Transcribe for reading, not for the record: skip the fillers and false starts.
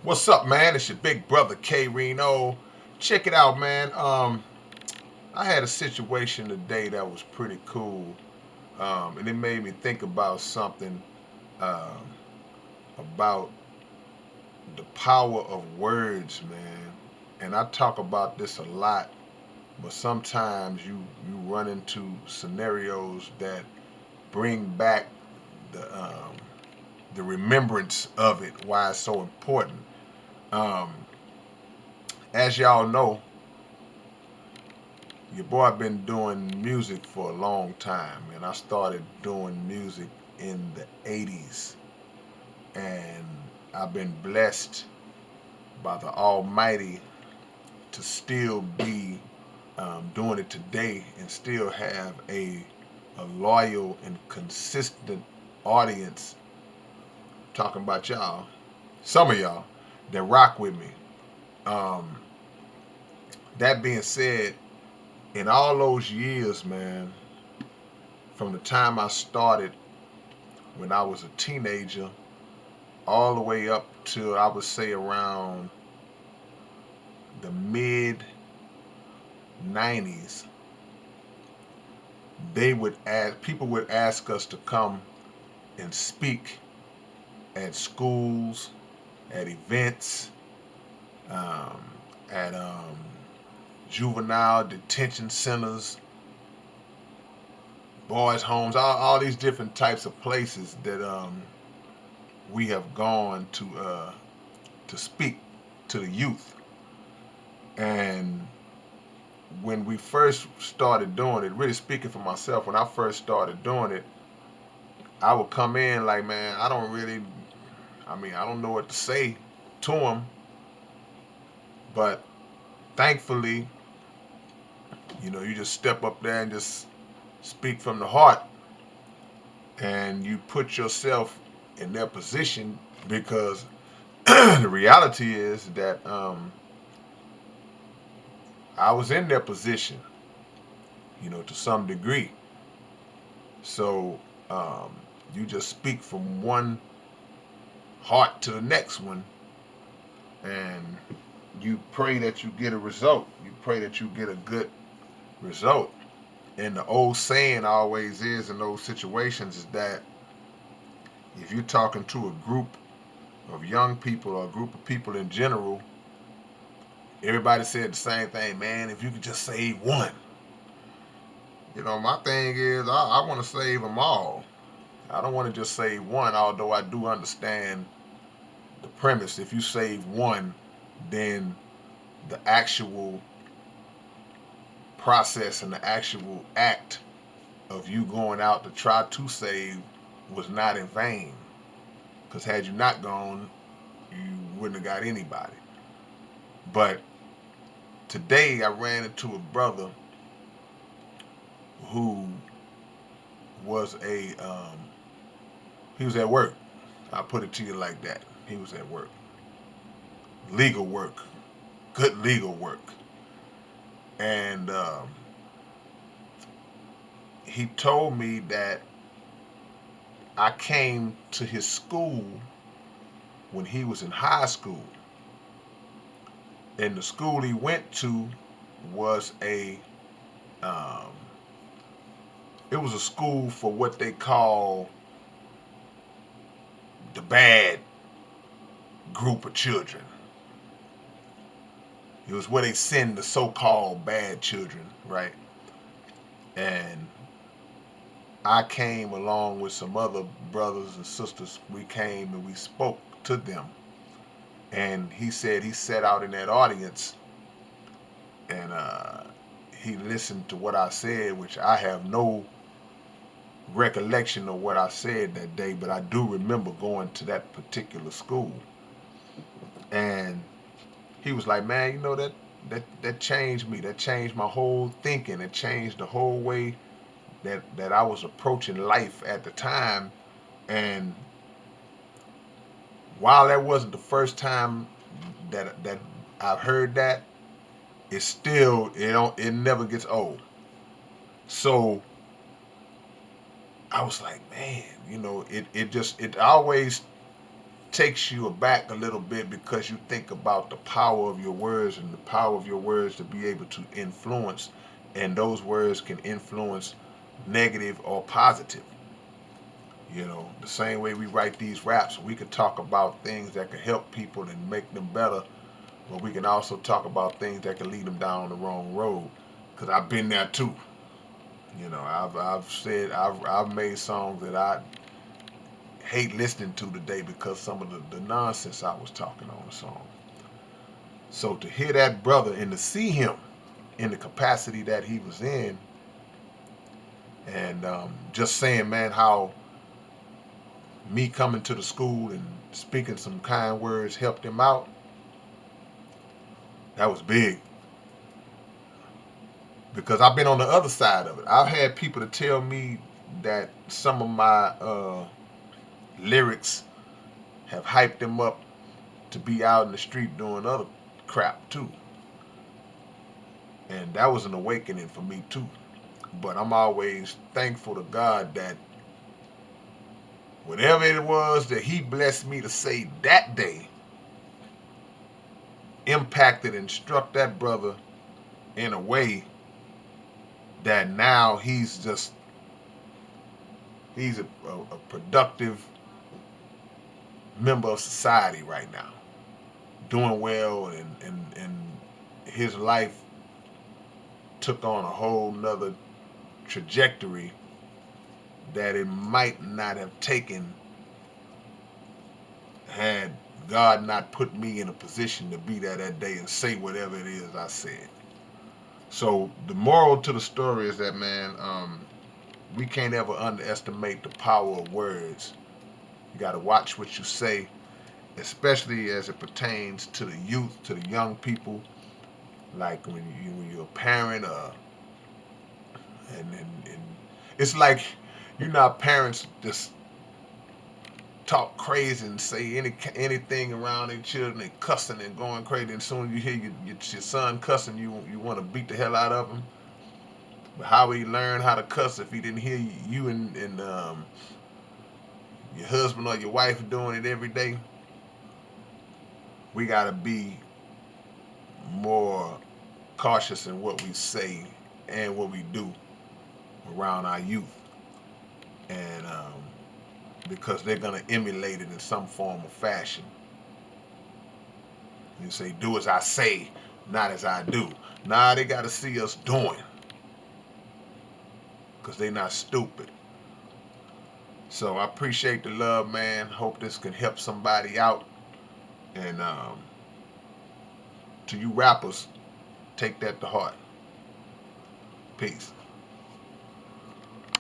What's up, man? It's your big brother K-Rino. Check it out, man. I had a situation today that was pretty cool, and it made me think about something um, about the power of words, man. And I talk about this a lot, but sometimes you run into scenarios that bring back the um, the remembrance of it, why it's so important. Um, as y'all know, your boy been doing music for a long time, and I started doing music in the 80s, and I've been blessed by the Almighty to still be doing it today and still have a loyal and consistent audience. Talking about y'all, some of y'all that rock with me. Um, that being said, in all those years, man, from the time I started when I was a teenager all the way up to I would say around the mid 90s, people would ask us to come and speak at schools, at events, um, at juvenile detention centers, boys' homes, all these different types of places that we have gone to speak to the youth. And when we first started doing it, really speaking for myself, when I first started doing it, I would come in like, man, I don't know what to say to them, but thankfully, you just step up there and just speak from the heart, and you put yourself in their position because the reality is that I was in their position, to some degree. So um, you just speak from one heart to the next one, and you pray that you get a result. You pray that you get a good result. And the old saying always is in those situations is that if you're talking to a group of young people or a group of people in general, everybody said the same thing, man. If you could just save one, my thing is I want to save them all. I don't want to just save one, although I do understand the premise. If you save one, then the actual process and the actual act of you going out to try to save was not in vain. Because had you not gone, you wouldn't have got anybody. But today I ran into a brother who was he was at work. I'll put it to you like that. He was at work. Legal work. Good legal work. And he told me that I came to his school when he was in high school. And the school he went to was um, it was a school for what they call the bad group of children. It was where they send the so-called bad children, right? And I came along with some other brothers and sisters. We came and we spoke to them. And he said he sat out in that audience and he listened to what I said, which I have no recollection of what I said that day, but I do remember going to that particular school. And he was like, man, that changed me. That changed my whole thinking. It changed the whole way that I was approaching life at the time. And while that wasn't the first time that I've heard that, it never gets old. So I was like, man, it always takes you aback a little bit because you think about the power of your words and the power of your words to be able to influence, and those words can influence negative or positive. You know, the same way we write these raps, we could talk about things that could help people and make them better, but we can also talk about things that can lead them down the wrong road. Cause I've been there too. You know, I've made songs that I hate listening to today because some of the nonsense I was talking on the song. So to hear that brother and to see him in the capacity that he was in, and just saying, man, how me coming to the school and speaking some kind words helped him out, that was big. Because I've been on the other side of it. I've had people to tell me that some of my lyrics have hyped them up to be out in the street doing other crap too. And that was an awakening for me too. But I'm always thankful to God that whatever it was that He blessed me to say that day impacted and struck that brother in a way that now he's a productive member of society right now, doing well, and his life took on a whole nother trajectory that it might not have taken had God not put me in a position to be there that day and say whatever it is I said. So the moral to the story is that, man, we can't ever underestimate the power of words. You got to watch what you say, especially as it pertains to the youth, to the young people. Like when you're a parent, and it's like, you know, parents just talk crazy and say anything around their children, they cussing and going crazy. And soon as you hear your son cussing, you want to beat the hell out of him. But how would he learn how to cuss if he didn't hear you and your husband or your wife doing it every day? We got to be more cautious in what we say and what we do around our youth, and because they're gonna emulate it in some form or fashion. You say, "Do as I say, not as I do." Nah, they got to see us doing, because they're not stupid. So I appreciate the love, man. Hope this can help somebody out. And to you rappers, take that to heart. Peace.